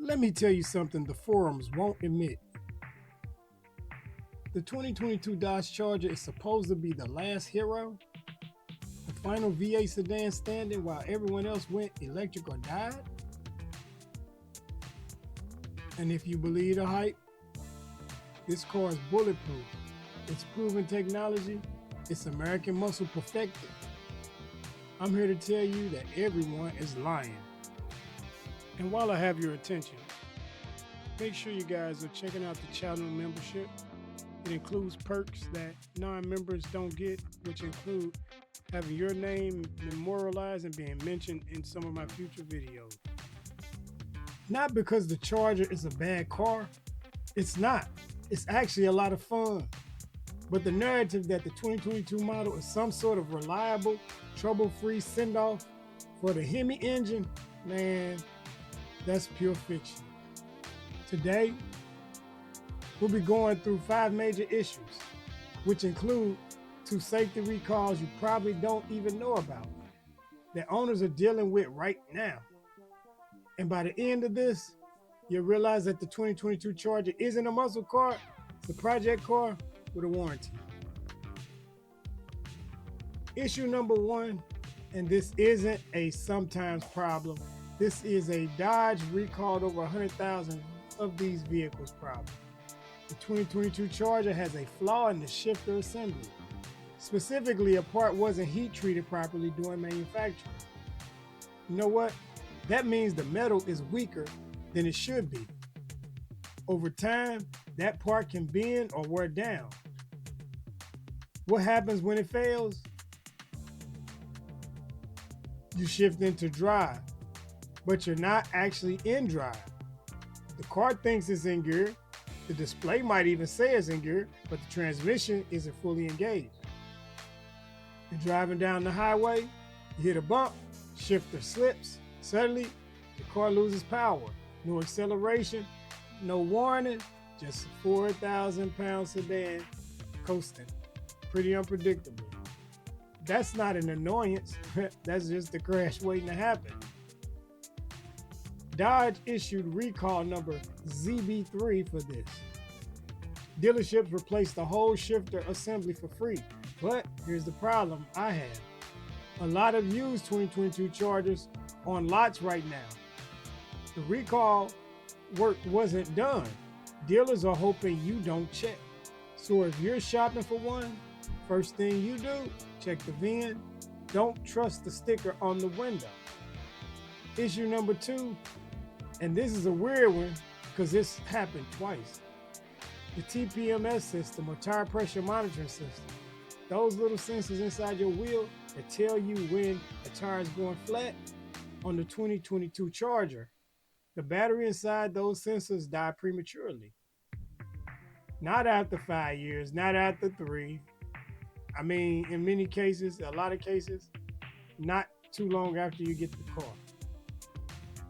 Let me tell you something the forums won't admit. The 2022 Dodge Charger is supposed to be the last hero, the final V8 sedan standing while everyone else went electric or died. And if you believe the hype, this car is bulletproof. It's proven technology. It's American muscle perfected. I'm here to tell you that everyone is lying. And while I have your attention, make sure you guys are checking out the channel membership. It includes perks that non-members don't get, which include having your name memorialized and being mentioned in some of my future videos. Not because the Charger is a bad car. It's not. It's actually a lot of fun. But the narrative that the 2022 model is some sort of reliable, trouble-free send-off for the Hemi engine, man, that's pure fiction. Today, we'll be going through 5 major issues, which include 2 safety recalls you probably don't even know about, that owners are dealing with right now. And by the end of this, you'll realize that the 2022 Charger isn't a muscle car, it's a project car with a warranty. Issue number 1, and this isn't a sometimes problem, this is a Dodge recalled over 100,000 of these vehicles problem. The 2022 Charger has a flaw in the shifter assembly. Specifically, a part wasn't heat treated properly during manufacturing. You know what? That means the metal is weaker than it should be. Over time, that part can bend or wear down. What happens when it fails? You shift into drive, but you're not actually in drive. The car thinks it's in gear. The display might even say it's in gear, but the transmission isn't fully engaged. You're driving down the highway, you hit a bump, shifter slips, suddenly the car loses power. No acceleration, no warning, just a 4,000-pound sedan coasting. Pretty unpredictable. That's not an annoyance, that's just a crash waiting to happen. Dodge issued recall number ZB3 for this. Dealerships replaced the whole shifter assembly for free, but here's the problem I have. A lot of used 2022 Chargers on lots right now. The recall work wasn't done. Dealers are hoping you don't check. So if you're shopping for one, first thing you do, check the VIN. Don't trust the sticker on the window. Issue number 2, and this is a weird one because this happened twice. The TPMS system, or tire pressure monitoring system. Those little sensors inside your wheel that tell you when a tire is going flat. On the 2022 Charger, the battery inside those sensors died prematurely. Not after 5 years, not after 3. I mean, in many cases, a lot of cases, not too long after you get the car.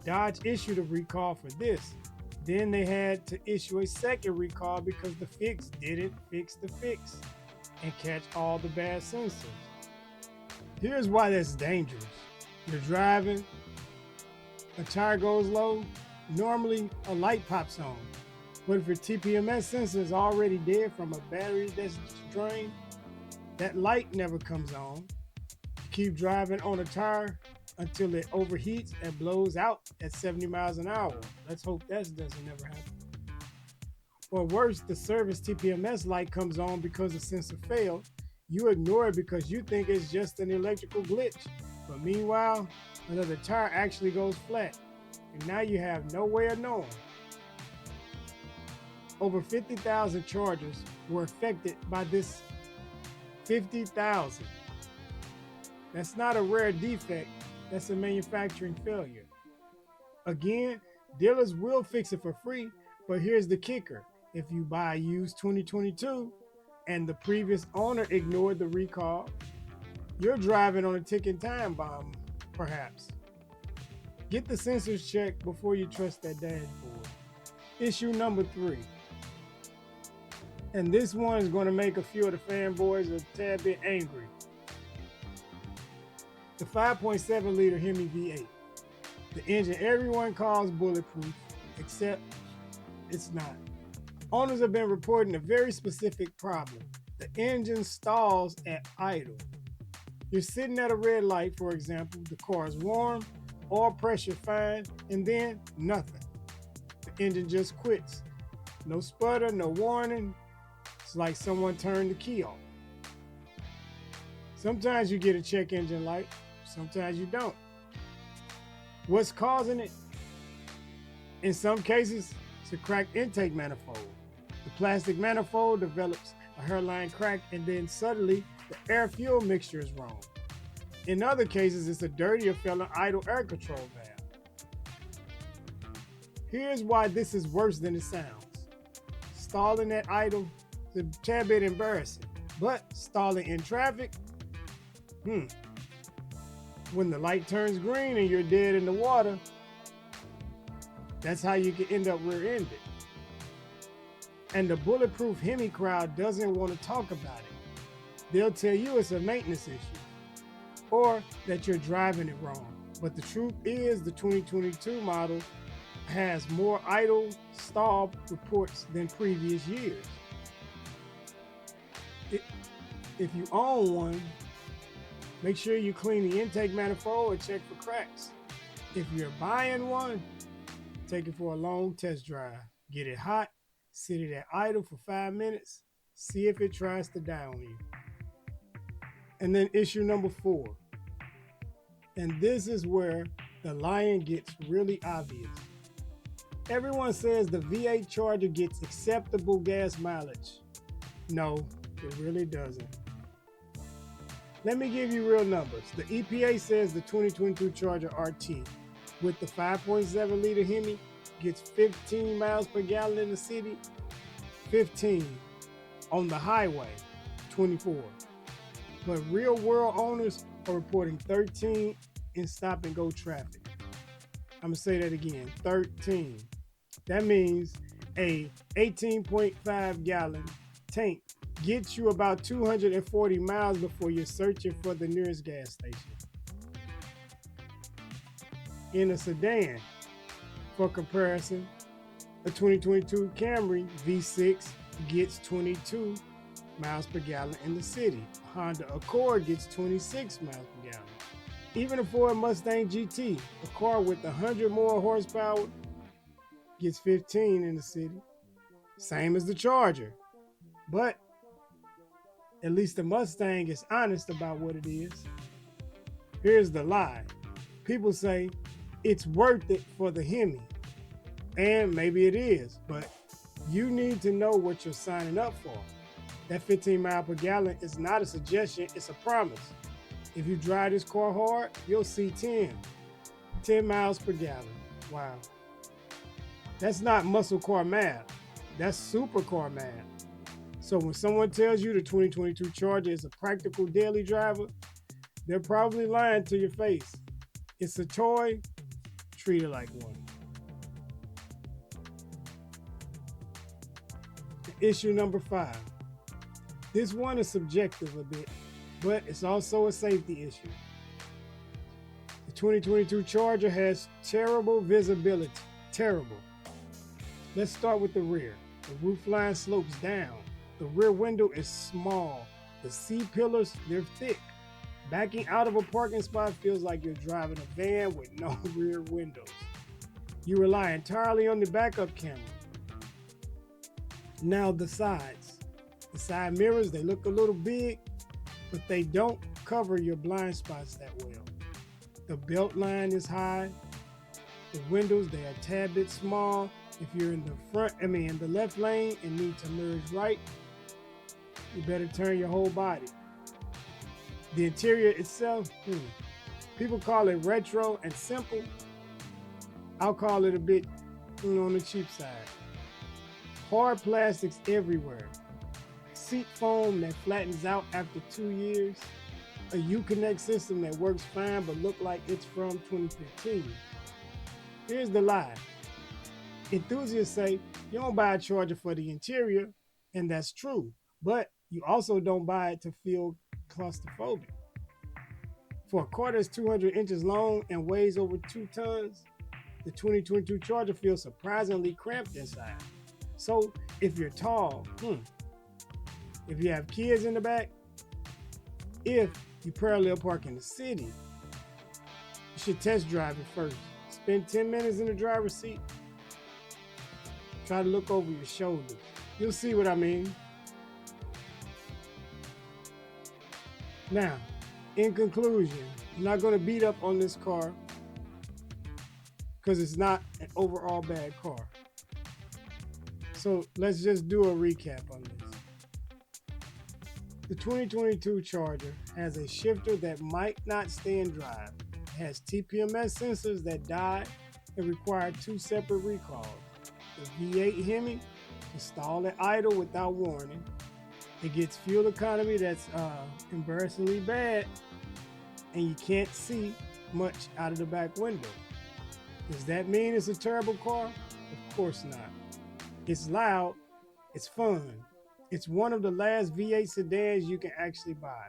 Dodge issued a recall for this. Then they had to issue a second recall because the fix didn't fix the fix and catch all the bad sensors. Here's why that's dangerous. You're driving, a tire goes low, normally a light pops on. But if your TPMS sensor is already dead from a battery that's drained, that light never comes on. You keep driving on a tire until it overheats and blows out at 70 miles an hour. Let's hope that doesn't ever happen. Or worse, the service TPMS light comes on because the sensor failed. You ignore it because you think it's just an electrical glitch. But meanwhile, another tire actually goes flat. And now you have no way of knowing. Over 50,000 Chargers were affected by this. 50,000. That's not a rare defect, that's a manufacturing failure. Again, dealers will fix it for free, but here's the kicker. If you buy a used 2022 and the previous owner ignored the recall, you're driving on a ticking time bomb, perhaps. Get the sensors checked before you trust that dashboard. Issue number 3. And this one is going to make a few of the fanboys a tad bit angry. The 5.7 liter Hemi V8. The engine everyone calls bulletproof except it's not. Owners have been reporting a very specific problem. The engine stalls at idle. You're sitting at a red light, for example, the car is warm, oil pressure fine, and then nothing. The engine just quits. No sputter, no warning. It's like someone turned the key off. Sometimes you get a check engine light, sometimes you don't. What's causing it? In some cases, it's a cracked intake manifold. The plastic manifold develops a hairline crack, and then suddenly the air-fuel mixture is wrong. In other cases, it's a dirty or failing idle air control valve. Here's why this is worse than it sounds. Stalling at idle is a tad bit embarrassing, but stalling in traffic, when the light turns green and you're dead in the water, that's how you can end up rear-ended. And the bulletproof Hemi crowd doesn't want to talk about it. They'll tell you it's a maintenance issue or that you're driving it wrong. But the truth is the 2022 model has more idle stall reports than previous years. If you own one, make sure you clean the intake manifold and check for cracks. If you're buying one, take it for a long test drive. Get it hot, sit it at idle for 5 minutes, see if it tries to die on you. And then issue number 4. And this is where the lion gets really obvious. Everyone says the V8 Charger gets acceptable gas mileage. No, it really doesn't. Let me give you real numbers. The EPA says the 2022 Charger RT with the 5.7 liter Hemi gets 15 miles per gallon in the city, 15 on the highway, 24. But real world owners are reporting 13 in stop and go traffic. I'm gonna say that again, 13. That means a 18.5 gallon tank gets you about 240 miles before you're searching for the nearest gas station. In a sedan, for comparison, a 2022 Camry V6 gets 22 miles per gallon in the city. A Honda Accord gets 26 miles per gallon. Even a Ford Mustang GT, a car with 100 more horsepower, gets 15 in the city. Same as the Charger. But at least the Mustang is honest about what it is. Here's the lie. People say it's worth it for the Hemi. And maybe it is, but you need to know what you're signing up for. That 15 mile per gallon is not a suggestion, it's a promise. If you drive this car hard, you'll see 10 miles per gallon. Wow. That's not muscle car math. That's supercar math. So when someone tells you the 2022 Charger is a practical daily driver, they're probably lying to your face. It's a toy, treat it like one. Issue number 5. This one is subjective a bit, but it's also a safety issue. The 2022 Charger has terrible visibility. Terrible. Let's start with the rear. The roofline slopes down. The rear window is small. The C-pillars, they're thick. Backing out of a parking spot feels like you're driving a van with no rear windows. You rely entirely on the backup camera. Now the sides. The side mirrors, they look a little big, but they don't cover your blind spots that well. The belt line is high. The windows, they are a tad bit small. If you're in the left lane and need to merge right, you better turn your whole body. The interior itself, people call it retro and simple. I'll call it a bit on the cheap side. Hard plastics everywhere. Seat foam that flattens out after 2 years. A Uconnect system that works fine but look like it's from 2015. Here's the lie. Enthusiasts say you don't buy a Charger for the interior, and that's true, but you also don't buy it to feel claustrophobic. For a car that's 200 inches long and weighs over 2 tons, the 2022 Charger feels surprisingly cramped inside. So if you're tall, if you have kids in the back, if you parallel park in the city, you should test drive it first. Spend 10 minutes in the driver's seat. Try to look over your shoulder. You'll see what I mean. Now, in conclusion, I'm not going to beat up on this car because it's not an overall bad car. So let's just do a recap on this. The 2022 Charger has a shifter that might not stay in drive. It has TPMS sensors that died and require 2 separate recalls. The V8 Hemi can stall at idle without warning. It gets fuel economy that's embarrassingly bad, and you can't see much out of the back window. Does that mean it's a terrible car? Of course not. It's loud, it's fun. It's one of the last V8 sedans you can actually buy.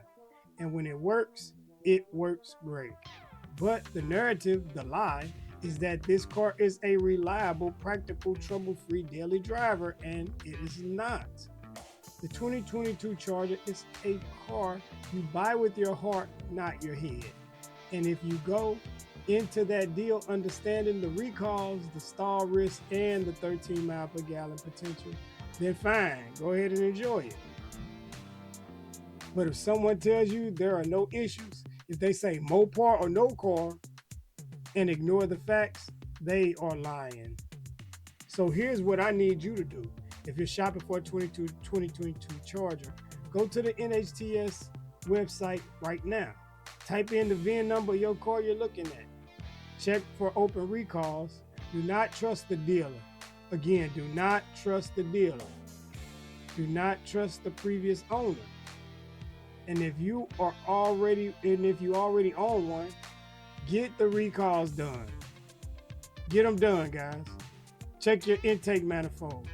And when it works great. But the narrative, the lie, is that this car is a reliable, practical, trouble-free daily driver, and it is not. The 2022 Charger is a car you buy with your heart, not your head. And if you go into that deal understanding the recalls, the stall risk, and the 13 mile per gallon potential, then fine, go ahead and enjoy it. But if someone tells you there are no issues, if they say Mopar or no car and ignore the facts, they are lying. So here's what I need you to do. If you're shopping for a 2022 Charger, go to the NHTS website right now. Type in the VIN number of your car you're looking at. Check for open recalls. Do not trust the dealer. Again, do not trust the dealer. Do not trust the previous owner. And if you already own one, get the recalls done. Get them done, guys. Check your intake manifold.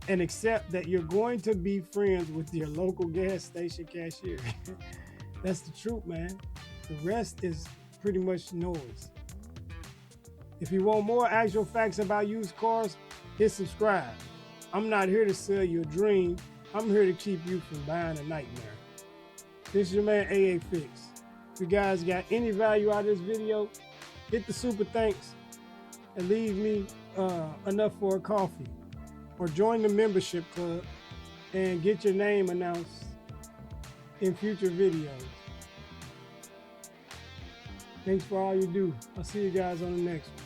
And accept that you're going to be friends with your local gas station cashier. That's the truth, man. The rest is pretty much noise. If you want more actual facts about used cars, hit subscribe. I'm not here to sell you a dream. I'm here to keep you from buying a nightmare. This is your man AA Fix. If you guys got any value out of this video, hit the super thanks and leave me enough for a coffee. Or join the membership club and get your name announced in future videos. Thanks for all you do. I'll see you guys on the next one.